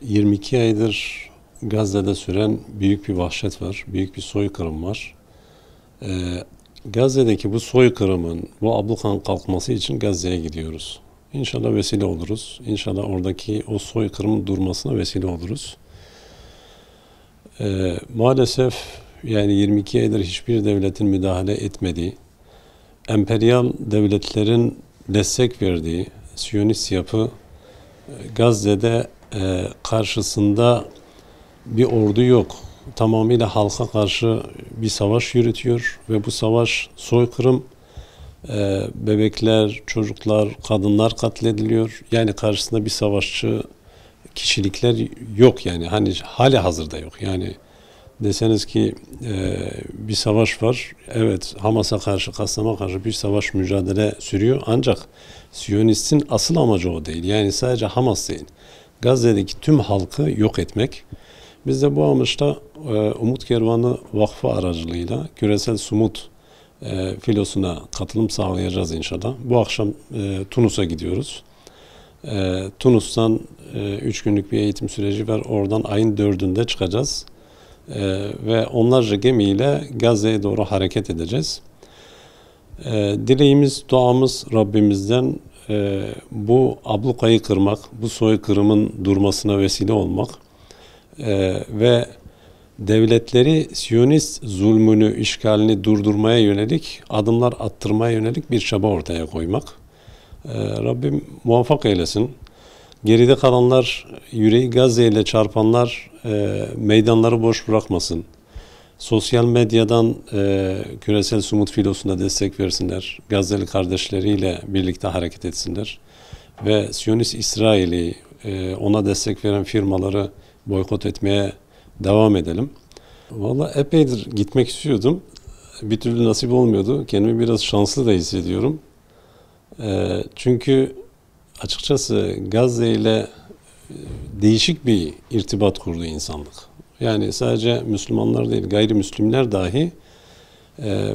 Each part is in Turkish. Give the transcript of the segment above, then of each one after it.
22 aydır Gazze'de süren büyük bir vahşet var, büyük bir soykırım var. Gazze'deki bu soykırımın, bu ablukanın kalkması için Gazze'ye gidiyoruz. İnşallah vesile oluruz. İnşallah oradaki o soykırımın durmasına vesile oluruz. Maalesef yani 22 aydır hiçbir devletin müdahale etmediği, emperyal devletlerin destek verdiği Siyonist yapı Gazze'de karşısında bir ordu yok. Tamamıyla halka karşı bir savaş yürütüyor ve bu savaş soykırım, bebekler, çocuklar, kadınlar katlediliyor. Yani karşısında bir savaşçı kişilikler yok yani hani hali hazırda yok. Yani deseniz ki bir savaş var. Evet, Hamas'a karşı, Kassam'a karşı bir savaş mücadele sürüyor. Ancak Siyonist'in asıl amacı o değil. Yani sadece Hamas değil. Gazze'deki tüm halkı yok etmek. Biz de bu amaçla Umut Kervanı Vakfı aracılığıyla küresel sumut filosuna katılım sağlayacağız inşallah. Bu akşam Tunus'a gidiyoruz. Tunus'tan 3 günlük bir eğitim süreci var. Oradan ayın 4'ünde çıkacağız. Ve onlarca gemiyle Gazze'ye doğru hareket edeceğiz. Dileğimiz, duamız Rabbimizden bu ablukayı kırmak, bu soykırımın durmasına vesile olmak ve devletleri Siyonist zulmünü, işgalini durdurmaya yönelik, adımlar attırmaya yönelik bir çaba ortaya koymak. Rabbim muvaffak eylesin. Geride kalanlar, yüreği Gazze ile çarpanlar meydanları boş bırakmasın. Sosyal medyadan küresel sumut filosuna destek versinler. Gazze'li kardeşleriyle birlikte hareket etsinler. Ve Siyonist İsrail'i, ona destek veren firmaları boykot etmeye devam edelim. Vallahi epeydir gitmek istiyordum. Bir türlü nasip olmuyordu. Kendimi biraz şanslı da hissediyorum. Çünkü açıkçası Gazze ile değişik bir irtibat kurdu insanlık. Yani sadece Müslümanlar değil, gayrimüslimler dahi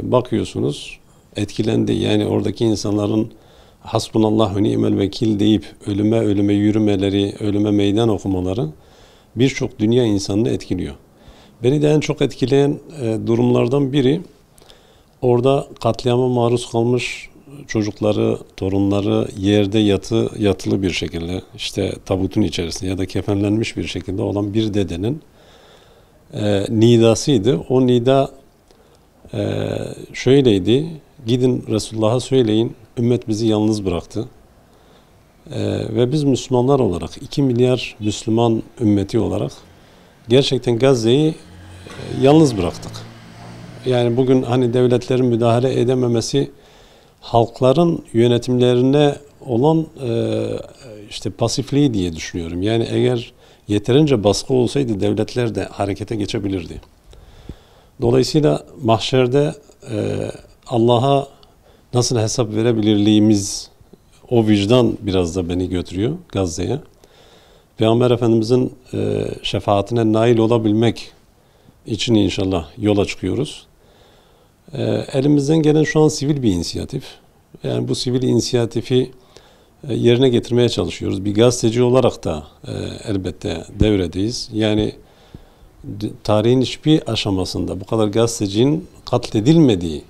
bakıyorsunuz etkilendi. Yani oradaki insanların hasbunallah ve ni'mel vekil deyip ölüme yürümeleri, ölüme meydan okumaları birçok dünya insanını etkiliyor. Beni de en çok etkileyen durumlardan biri orada katliama maruz kalmış çocukları, torunları yerde yatılı bir şekilde işte tabutun içerisinde ya da kefenlenmiş bir şekilde olan bir dedenin nidasıydı. O nida şöyleydi: gidin Resulullah'a söyleyin, ümmet bizi yalnız bıraktı. Ve biz Müslümanlar olarak, 2 milyar Müslüman ümmeti olarak gerçekten Gazze'yi yalnız bıraktık. Yani bugün hani devletlerin müdahale edememesi halkların yönetimlerine olan işte pasifliği diye düşünüyorum. Yani eğer yeterince baskı olsaydı devletler de harekete geçebilirdi. Dolayısıyla mahşerde Allah'a nasıl hesap verebilirliğimiz, o vicdan biraz da beni götürüyor Gazze'ye. Peygamber Efendimizin şefaatine nail olabilmek için inşallah yola çıkıyoruz. Elimizden gelen şu an sivil bir inisiyatif. Yani bu sivil inisiyatifi yerine getirmeye çalışıyoruz. Bir gazeteci olarak da elbette devredeyiz. Yani tarihin hiçbir aşamasında bu kadar gazetecinin katledilmediği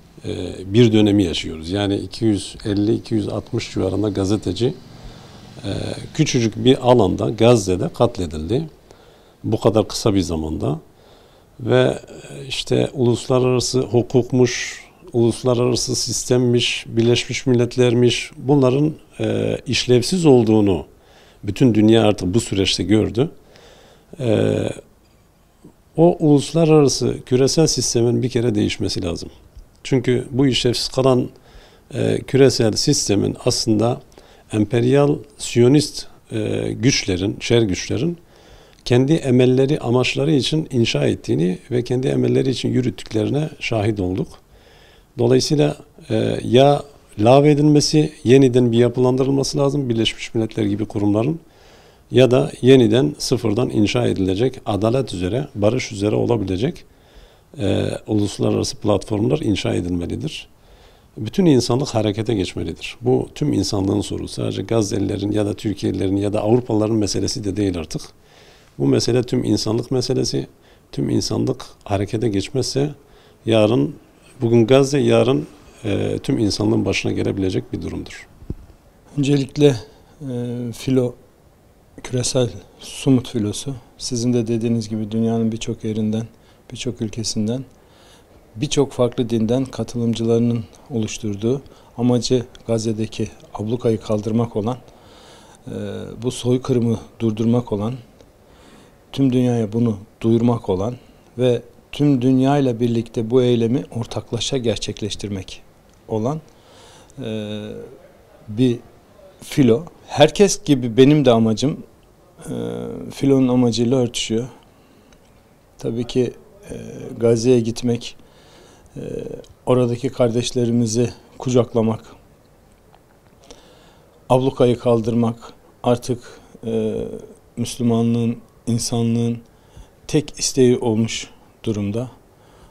bir dönemi yaşıyoruz. Yani 250-260 civarında gazeteci küçücük bir alanda Gazze'de katledildi. Bu kadar kısa bir zamanda. Ve işte uluslararası hukukmuş, uluslararası sistemmiş, Birleşmiş Milletler'miş, bunların işlevsiz olduğunu bütün dünya artık bu süreçte gördü. O uluslararası küresel sistemin bir kere değişmesi lazım. Çünkü bu işlevsiz kalan küresel sistemin aslında emperyal, siyonist güçlerin, şer güçlerin kendi emelleri, amaçları için inşa ettiğini ve kendi emelleri için yürüttüklerine şahit olduk. Dolayısıyla ya lağvedilmesi, yeniden bir yapılandırılması lazım Birleşmiş Milletler gibi kurumların, ya da yeniden sıfırdan inşa edilecek, adalet üzere, barış üzere olabilecek uluslararası platformlar inşa edilmelidir. Bütün insanlık harekete geçmelidir. Bu tüm insanlığın sorusu. Sadece Gazze'lilerin ya da Türkiye'lilerin ya da Avrupalıların meselesi de değil artık. Bu mesele tüm insanlık meselesi. Tüm insanlık harekete geçmezse yarın, bugün Gazze, yarın tüm insanlığın başına gelebilecek bir durumdur. Öncelikle filo, küresel Sumut filosu, sizin de dediğiniz gibi dünyanın birçok yerinden, birçok ülkesinden, birçok farklı dinden katılımcılarının oluşturduğu, amacı Gazze'deki ablukayı kaldırmak olan, bu soykırımı durdurmak olan, tüm dünyaya bunu duyurmak olan ve tüm dünyayla birlikte bu eylemi ortaklaşa gerçekleştirmek olan bir filo. Herkes gibi benim de amacım filonun amacıyla örtüşüyor. Tabii ki Gazze'ye gitmek, oradaki kardeşlerimizi kucaklamak, ablukayı kaldırmak artık Müslümanlığın, insanlığın tek isteği olmuş durumda.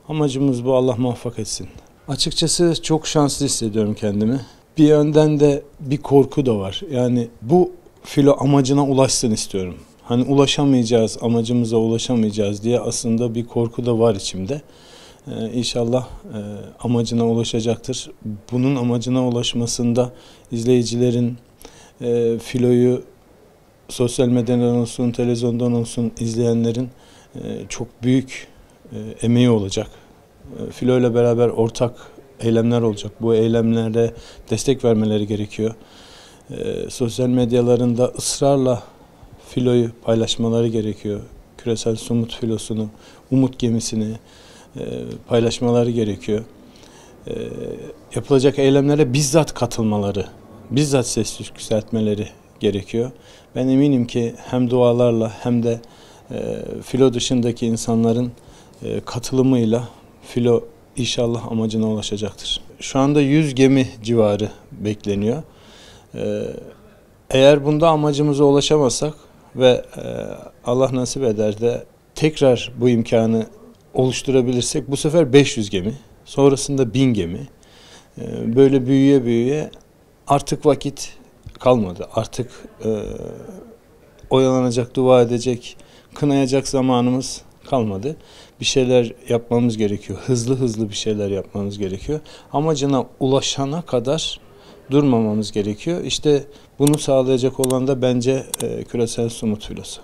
Amacımız bu, Allah muvaffak etsin. Açıkçası çok şanslı hissediyorum kendimi. Bir yönden de bir korku da var. Yani bu filo amacına ulaşsın istiyorum. Hani ulaşamayacağız, amacımıza ulaşamayacağız diye aslında bir korku da var içimde. İnşallah amacına ulaşacaktır. Bunun amacına ulaşmasında izleyicilerin filoyu sosyal medyadan olsun, televizyondan olsun izleyenlerin çok büyük emeği olacak. Filo ile beraber ortak eylemler olacak. Bu eylemlere destek vermeleri gerekiyor. Sosyal medyalarında ısrarla filoyu paylaşmaları gerekiyor. Küresel Sumut filosunu, Umut gemisini paylaşmaları gerekiyor. Yapılacak eylemlere bizzat katılmaları, bizzat ses yükseltmeleri gerekiyor. Ben eminim ki hem dualarla hem de filo dışındaki insanların katılımıyla filo İnşallah amacına ulaşacaktır. Şu anda 100 gemi civarı bekleniyor. Eğer bunda amacımıza ulaşamazsak ve Allah nasip eder de tekrar bu imkanı oluşturabilirsek bu sefer 500 gemi, sonrasında 1000 gemi. Böyle büyüye büyüye artık vakit kalmadı. Artık oyalanacak, dua edecek, kınayacak zamanımız kalmadı. Bir şeyler yapmamız gerekiyor. Hızlı hızlı bir şeyler yapmamız gerekiyor. Amacına ulaşana kadar durmamamız gerekiyor. İşte bunu sağlayacak olan da bence küresel Sumut filosu.